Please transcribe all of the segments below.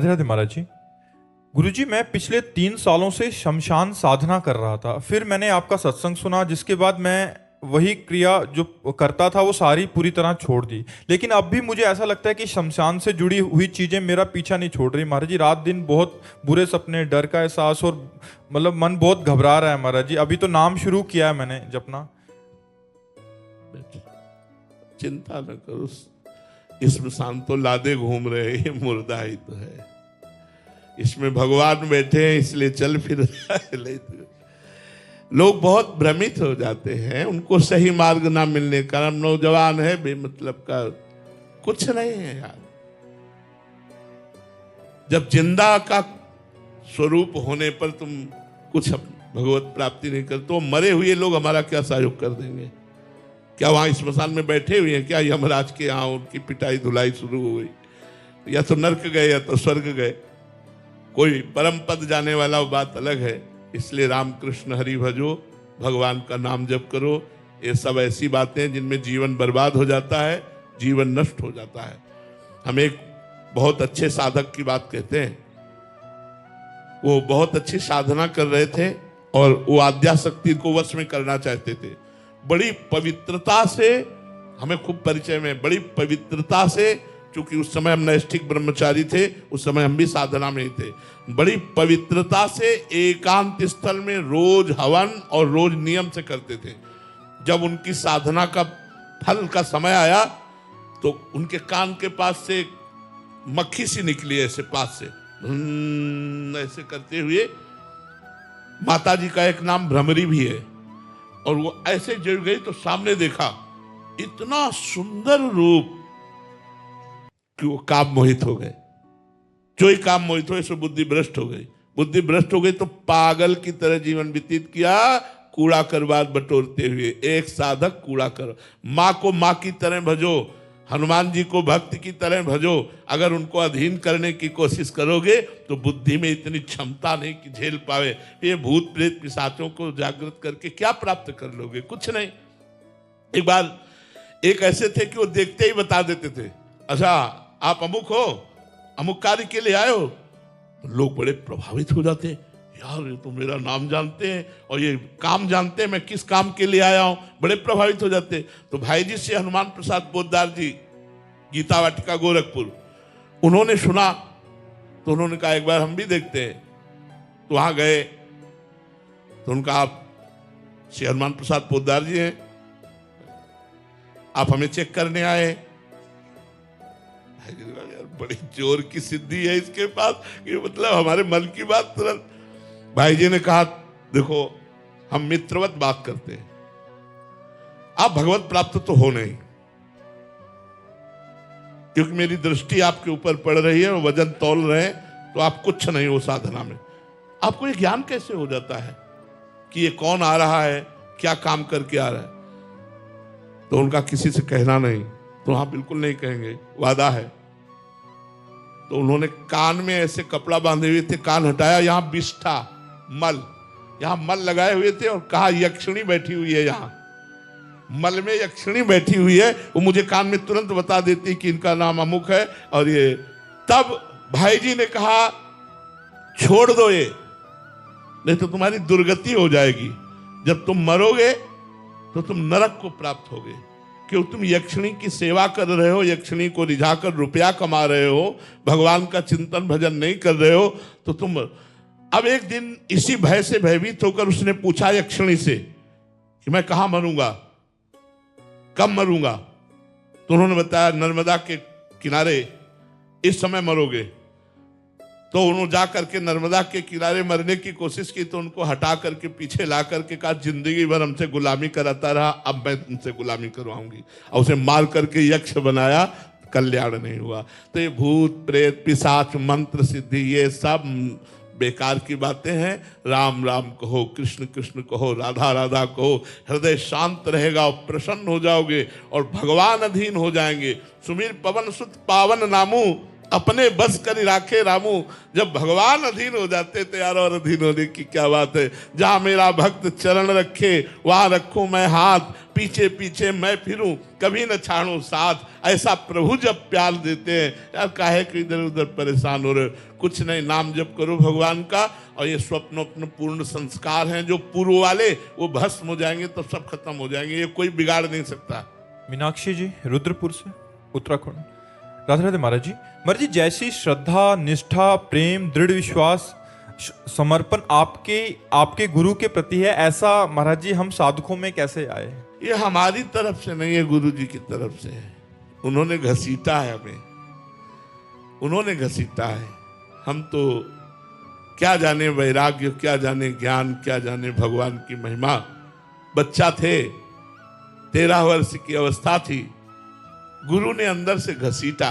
राधे राधे महाराज जी। गुरुजी, मैं पिछले 3 सालों से शमशान साधना कर रहा था। फिर मैंने आपका सत्संग सुना, जिसके बाद मैं वही क्रिया जो करता था वो सारी पूरी तरह छोड़ दी। लेकिन अब भी मुझे ऐसा लगता है कि शमशान से जुड़ी हुई चीज़ें मेरा पीछा नहीं छोड़ रही महाराज जी। रात दिन बहुत बुरे सपने, डर का एहसास और मतलब मन बहुत घबरा रहा है महाराज जी। अभी तो नाम शुरू किया है मैंने जपना। चिंता न करो, इसमें तो लादे घूम रहे हैं, ये मुर्दा ही तो है। इसमें भगवान बैठे हैं इसलिए चल फिर रहा है। लोग बहुत भ्रमित हो जाते हैं, उनको सही मार्ग ना मिलने का कारण। नौजवान है, बेमतलब का कुछ नहीं है यार। जब जिंदा का स्वरूप होने पर तुम कुछ भगवत प्राप्ति नहीं करते तो मरे हुए लोग हमारा क्या सहयोग कर देंगे? क्या वहां स्मशान में बैठे हुए हैं क्या यमराज के यहाँ उनकी पिटाई धुलाई शुरू हो गई? या तो नर्क गए या तो स्वर्ग गए। कोई परम पद जाने वाला वो बात अलग है। इसलिए रामकृष्ण हरि भजो, भगवान का नाम जप करो। ये सब ऐसी बातें जिनमें जीवन बर्बाद हो जाता है, जीवन नष्ट हो जाता है। हम एक बहुत अच्छे साधक की बात कहते हैं। वो बहुत अच्छी साधना कर रहे थे और वो आद्याशक्ति को वश में करना चाहते थे। बड़ी पवित्रता से, हमें खूब परिचय में, बड़ी पवित्रता से, क्योंकि उस समय हम नैष्ठिक ब्रह्मचारी थे, उस समय हम भी साधना में ही थे। बड़ी पवित्रता से एकांत स्थल में रोज हवन और रोज नियम से करते थे। जब उनकी साधना का फल का समय आया तो उनके कान के पास से मक्खी सी निकली, ऐसे पास से ऐसे करते हुए। माता जी का एक नाम भ्रमरी भी है। और वो ऐसे जुड़ गई तो सामने देखा इतना सुंदर रूप कि वो काम मोहित हो गए। जो ही काम मोहित हो, इसमें बुद्धि भ्रष्ट हो गई। बुद्धि भ्रष्ट हो गई तो पागल की तरह जीवन व्यतीत किया, कूड़ा करवाद बटोरते हुए। एक साधक कूड़ा कर, माँ को माँ की तरह भजो, हनुमान जी को भक्त की तरह भजो। अगर उनको अधीन करने की कोशिश करोगे तो बुद्धि में इतनी क्षमता नहीं कि झेल पावे। ये भूत प्रेत पिशाचों को जागृत करके क्या प्राप्त कर लोगे? कुछ नहीं। एक बार एक ऐसे थे कि वो देखते ही बता देते थे, अच्छा आप अमुक हो, अमुक कार्य के लिए आए हो। लोग बड़े प्रभावित हो जाते हैं, यार ये तो मेरा नाम जानते हैं और ये काम जानते हैं, मैं किस काम के लिए आया हूं। बड़े प्रभावित हो जाते हैं। तो भाई जी से हनुमान प्रसाद पोद्दार जी, गीता वाटिका गोरखपुर, उन्होंने सुना तो उन्होंने कहा एक बार हम भी देखते हैं। तो वहां गए तो उनका, आप श्री हनुमान प्रसाद पोद्दार जी हैं, आप हमें चेक करने आए। यार बड़ी जोर की सिद्धि है इसके पास, कि मतलब हमारे मन की बात तुरंत। भाई जी ने कहा देखो हम मित्रवत बात करते हैं, आप भगवत प्राप्त तो हो नहीं, क्योंकि मेरी दृष्टि आपके ऊपर पड़ रही है, वजन तौल रहे हैं, तो आप कुछ नहीं हो साधना में। आपको ये ज्ञान कैसे हो जाता है कि ये कौन आ रहा है, क्या काम करके आ रहा है? तो उनका किसी से कहना नहीं। तो हाँ बिल्कुल नहीं कहेंगे, वादा है। तो उन्होंने कान में ऐसे कपड़ा बांधे हुए थे, कान हटाया, यहाँ बिष्ठा मल, यहाँ मल लगाए हुए थे और कहा यक्षिणी बैठी हुई है, यहाँ मल में यक्षिणी बैठी हुई है। वो मुझे कान में तुरंत बता देती कि इनका नाम अमुक है और ये। तब भाई जी ने कहा छोड़ दो ये, नहीं तो तुम्हारी दुर्गति हो जाएगी। जब तुम मरोगे तो तुम नरक को प्राप्त होगे, क्योंकि तुम यक्षिणी की सेवा कर रहे हो, यक्षिणी को रिझाकर रुपया कमा रहे हो, भगवान का चिंतन भजन नहीं कर रहे हो। तो तुम, अब एक दिन इसी भय से भयभीत होकर उसने पूछा यक्षिणी से कि मैं कहाँ मरूंगा, कब मरूंगा? तो उन्होंने बताया नर्मदा के किनारे इस समय मरोगे। तो उन्होंने जा करके नर्मदा के किनारे मरने की कोशिश की, तो उनको हटा करके पीछे ला करके कहा जिंदगी भर हमसे गुलामी कराता रहा, अब मैं तुमसे गुलामी करवाऊंगी। और उसे मार करके यक्ष बनाया, कल्याण नहीं हुआ। तो ये भूत प्रेत पिशाच मंत्र सिद्धि ये सब बेकार की बातें हैं। राम राम कहो, कृष्ण कृष्ण कहो, राधा राधा कहो, हृदय शांत रहेगा और प्रसन्न हो जाओगे और भगवान अधीन हो जाएंगे। सुमीर पवन सुत पावन नामू, अपने बस कर राखे रामू। जब भगवान अधीन हो जाते थे यार, और अधीन होने की क्या बात है। जहां मेरा भक्त चरण रखे वहां रखूं मैं हाथ, पीछे पीछे मैं फिरूं कभी न छाड़ूं साथ। ऐसा प्रभु जब प्यार देते हैं यार, काहे कि इधर उधर परेशान हो रहे हो। कुछ नहीं, नाम जप करो भगवान का, और ये स्वप्न पूर्ण संस्कार हैं जो पूर्व वाले, वो भस्म हो जाएंगे तो सब खत्म हो जाएंगे, ये कोई बिगाड़ नहीं सकता। मीनाक्षी जी रुद्रपुर से, उत्तराखंड। राधे राधे महाराज जी। महाराज जी, जैसी श्रद्धा, निष्ठा, प्रेम, दृढ़ विश्वास, समर्पण आपके गुरु के प्रति है, ऐसा महाराज जी हम साधकों में कैसे आए? ये हमारी तरफ से नहीं है, गुरु जी की तरफ से है। उन्होंने घसीटा है हमें, उन्होंने घसीटा है। हम तो क्या जाने वैराग्य, क्या जाने ज्ञान, क्या जाने भगवान की महिमा। बच्चा थे, 13 वर्ष की अवस्था थी, गुरु ने अंदर से घसीटा।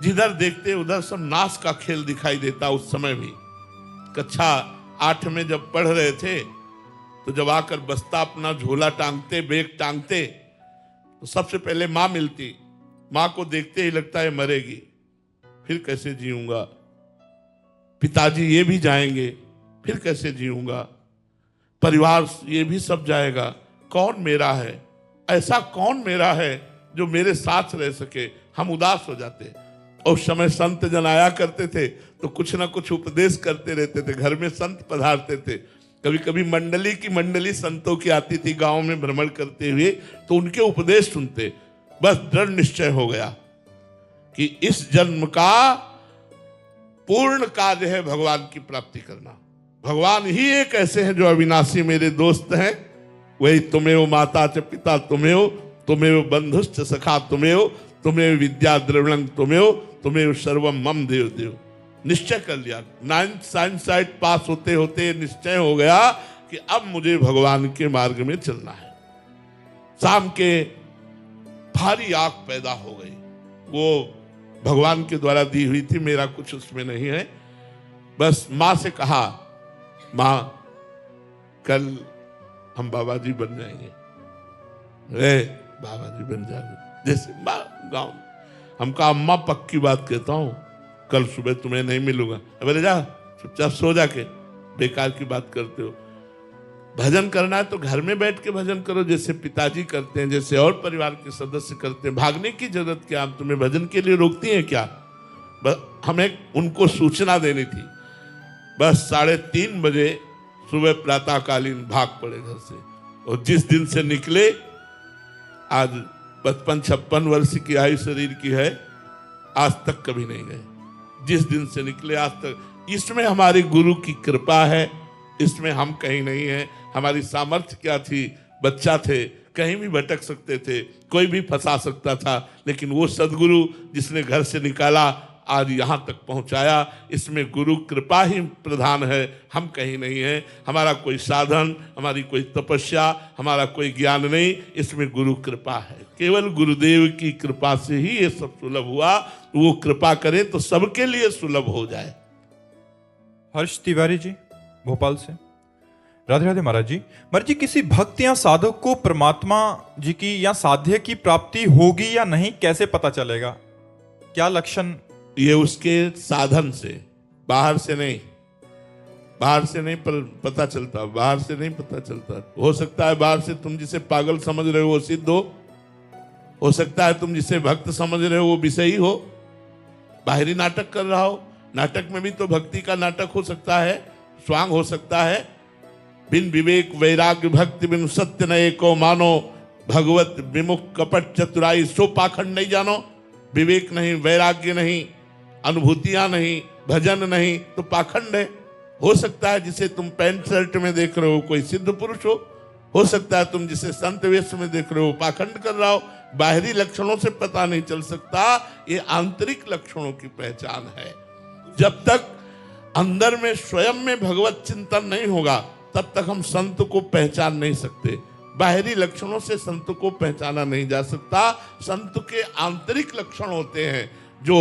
जिधर देखते उधर सब नाश का खेल दिखाई देता। उस समय भी कक्षा 8 में जब पढ़ रहे थे, तो जब आकर बस्ता अपना झोला टांगते, बैग टांगते, तो सबसे पहले माँ मिलती। माँ को देखते ही लगता है मरेगी, फिर कैसे जीऊंगा। पिताजी ये भी जाएंगे, फिर कैसे जीऊंगा। परिवार ये भी सब जाएगा, कौन मेरा है, ऐसा कौन मेरा है जो मेरे साथ रह सके। हम उदास हो जाते। और उस समय संत जन आया करते थे तो कुछ ना कुछ उपदेश करते रहते थे। घर में संत पधारते थे, कभी कभी मंडली की मंडली संतों की आती थी गांव में भ्रमण करते हुए, तो उनके उपदेश सुनते। बस दृढ़ निश्चय हो गया कि इस जन्म का पूर्ण कार्य है भगवान की प्राप्ति करना। भगवान ही एक ऐसे हैं जो अविनाशी मेरे दोस्त हैं। वही तुम्हें माता च पिता तुम्हें, तुम्हें बंधुश्च सखा तुम्हें, तुम्हें विद्या द्रविणं तुम्हें सर्वम मम देव देव। निश्चय कर लिया। 9th साइंस साइड पास होते होते निश्चय हो गया कि अब मुझे भगवान के मार्ग में चलना है। शाम के भारी आग पैदा हो गई, वो भगवान के द्वारा दी हुई थी, मेरा कुछ उसमें नहीं है। बस माँ से कहा, माँ कल हम बाबा जी बन जाएंगे। रे बाबा जी बन जाएंगे जैसे गाँव। हम कहा अम्मा पक्की बात कहता हूं, कल सुबह तुम्हें नहीं मिलूंगा। अबे जा चुपचाप सो जाके, बेकार की बात करते हो। भजन करना है तो घर में बैठ के भजन करो, जैसे पिताजी करते हैं, जैसे और परिवार के सदस्य करते हैं। भागने की जरूरत क्या, हम तुम्हें भजन के लिए रोकती हैं क्या। हमें उनको सूचना देनी थी। बस 3:30 बजे सुबह प्रातःकालीन भाग पड़े घर से। और जिस दिन से निकले, आज 55-56 वर्ष की आयु शरीर की है, आज तक कभी नहीं गए। जिस दिन से निकले आज तक। इसमें हमारे गुरु की कृपा है, इसमें हम कहीं नहीं है। हमारी सामर्थ्य क्या थी, बच्चा थे, कहीं भी भटक सकते थे, कोई भी फंसा सकता था, लेकिन वो सदगुरु जिसने घर से निकाला, आज यहाँ तक पहुँचाया, इसमें गुरु कृपा ही प्रधान है। हम कहीं नहीं है। हमारा कोई साधन, हमारी कोई तपस्या, हमारा कोई ज्ञान नहीं, इसमें गुरु कृपा है। केवल गुरुदेव की कृपा से ही ये सब सुलभ हुआ। वो कृपा करे तो सबके लिए सुलभ हो जाए। हर्ष तिवारी जी, भोपाल से। राधे राधे महाराज जी। महाराज जी, किसी भक्त या साधक को परमात्मा जी की या साध्य की प्राप्ति होगी या नहीं, कैसे पता चलेगा? क्या लक्षण? ये उसके साधन से, बाहर से नहीं। बाहर से नहीं पता चलता, बाहर से नहीं पता चलता। हो सकता है बाहर से तुम जिसे पागल समझ रहे हो वो सिद्ध हो सकता है तुम जिसे भक्त समझ रहे हो वो विषयी हो, बाहरी नाटक कर रहा हो। नाटक में भी तो भक्ति का नाटक हो सकता है, स्वांग हो सकता है। बिन विवेक वैराग्य भक्ति बिन सत्य न एको मानो, भगवत विमुख कपट चतुराई सो पाखंड नहीं जानो। विवेक नहीं, वैराग्य नहीं, अनुभूतियां नहीं, भजन नहीं, तो पाखंड है। हो सकता है जिसे तुम पैंट शर्ट में देख रहे हो कोई सिद्ध पुरुष हो सकता है तुम जिसे संत वेश में देख रहे हो पाखंड कर रहा हो। बाहरी लक्षणों से पता नहीं चल सकता, ये आंतरिक लक्षणों की पहचान है। जब तक अंदर में स्वयं में भगवत चिंतन नहीं होगा, तब तक हम संत को पहचान नहीं सकते। बाहरी लक्षणों से संत को पहचाना नहीं जा सकता। संत के आंतरिक लक्षण होते हैं जो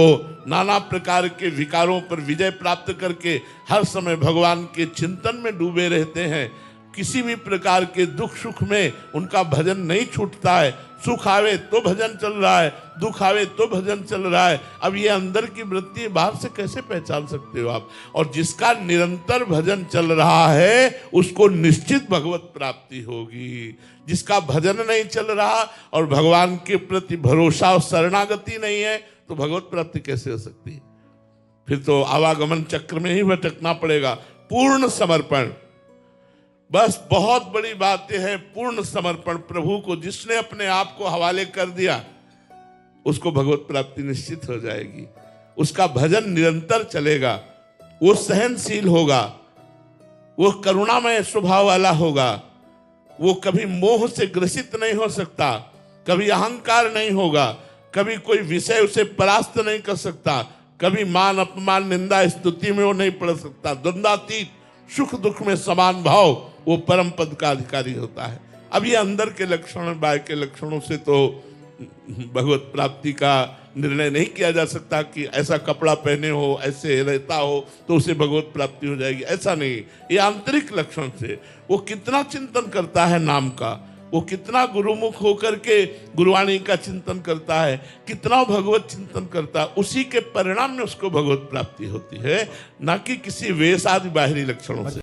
नाना प्रकार के विकारों पर विजय प्राप्त करके हर समय भगवान के चिंतन में डूबे रहते हैं। किसी भी प्रकार के दुख सुख में उनका भजन नहीं छूटता है। सुख आवे तो भजन चल रहा है, दुख आवे तो भजन चल रहा है। अब ये अंदर की वृत्ति बाहर से कैसे पहचान सकते हो आप? और जिसका निरंतर भजन चल रहा है उसको निश्चित भगवत प्राप्ति होगी। जिसका भजन नहीं चल रहा और भगवान के प्रति भरोसा और शरणागति नहीं है तो भगवत प्राप्ति कैसे हो सकती है? फिर तो आवागमन चक्र में ही भटकना पड़ेगा। पूर्ण समर्पण, बस बहुत बड़ी बात यह है, पूर्ण समर्पण प्रभु को। जिसने अपने आप को हवाले कर दिया उसको भगवत प्राप्ति निश्चित हो जाएगी। उसका भजन निरंतर चलेगा, वो सहनशील होगा, वो करुणामय स्वभाव वाला होगा, वो कभी मोह से ग्रसित नहीं हो सकता, कभी अहंकार नहीं होगा, कभी कोई विषय उसे परास्त नहीं कर सकता, कभी मान अपमान निंदा स्तुति में वो नहीं पड़ सकता। द्वंद्वातीत, सुख दुख में समान भाव, वो परम पद का अधिकारी होता है। अब ये अंदर के लक्षण बाहर के लक्षणों से तो भगवत प्राप्ति का निर्णय नहीं किया जा सकता कि ऐसा कपड़ा पहने हो, ऐसे रहता हो तो उसे भगवत प्राप्ति हो जाएगी, ऐसा नहीं। ये आंतरिक लक्षण से वो कितना चिंतन करता है नाम का, वो कितना गुरुमुख होकर के गुरुवाणी का चिंतन करता है, कितना भगवत चिंतन करता है, उसी के परिणाम में उसको भगवत प्राप्ति होती है, ना कि किसी वेश आदि बाहरी लक्षणों से।